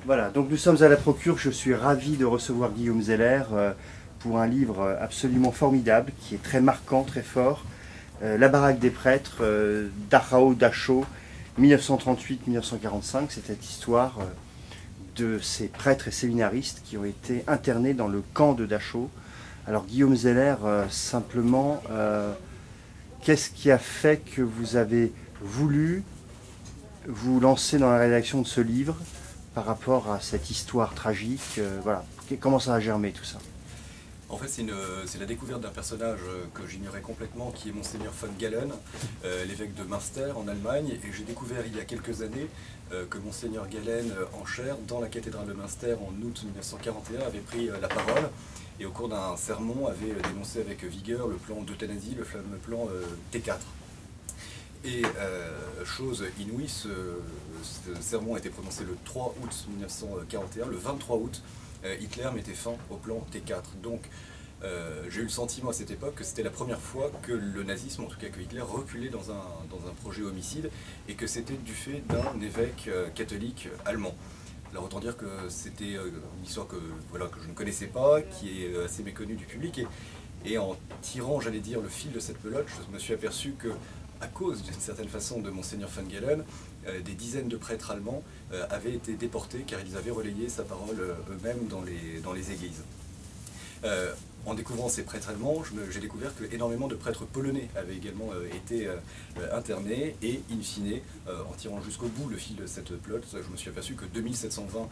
Voilà, donc nous sommes à la Procure, je suis ravi de recevoir Guillaume Zeller pour un livre absolument formidable, qui est très marquant, très fort. La baraque des prêtres, Dachau, Dachau, 1938-1945, c'est cette histoire de ces prêtres et séminaristes qui ont été internés dans le camp de Dachau. Alors Guillaume Zeller, simplement, qu'est-ce qui a fait que vous avez voulu vous lancer dans la rédaction de ce livre par rapport à cette histoire tragique, voilà. Comment ça a germé tout ça? En fait, c'est la découverte d'un personnage que j'ignorais complètement, qui est Monseigneur von Galen, l'évêque de Münster en Allemagne. Et j'ai découvert il y a quelques années que Monseigneur Galen, en chaire, dans la cathédrale de Münster, en août 1941, avait pris la parole et au cours d'un sermon avait dénoncé avec vigueur le plan d'euthanasie, le fameux plan T4. Et chose inouïe, ce sermon a été prononcé le 3 août 1941. Le 23 août, Hitler mettait fin au plan T4. Donc j'ai eu le sentiment à cette époque que c'était la première fois que le nazisme, en tout cas que Hitler, reculait dans un projet homicide, et que c'était du fait d'un évêque catholique allemand. Alors autant dire que c'était une histoire que je ne connaissais pas, qui est assez méconnue du public, et en tirant, j'allais dire, le fil de cette pelote, je me suis aperçu que, à cause d'une certaine façon de Monseigneur von Galen, des dizaines de prêtres allemands avaient été déportés car ils avaient relayé sa parole eux-mêmes dans les églises. En découvrant ces prêtres allemands, j'ai découvert qu'énormément de prêtres polonais avaient également été internés, et in fine, en tirant jusqu'au bout le fil de cette pelote, je me suis aperçu que 2720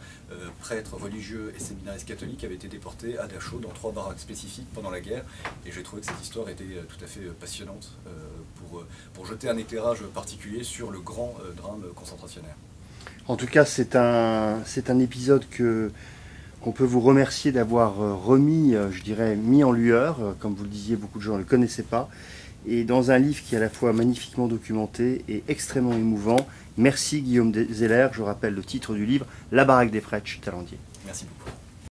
prêtres religieux et séminaristes catholiques avaient été déportés à Dachau dans 3 baraques spécifiques pendant la guerre, et j'ai trouvé que cette histoire était tout à fait passionnante pour jeter un éclairage particulier sur le grand drame concentrationnaire. En tout cas, c'est un épisode qu'on peut vous remercier d'avoir remis, je dirais, mis en lueur. Comme vous le disiez, beaucoup de gens ne le connaissaient pas. Et dans un livre qui est à la fois magnifiquement documenté et extrêmement émouvant. Merci Guillaume Zeller. Je rappelle le titre du livre, La baraque des prêtres chez Talandier. Merci beaucoup.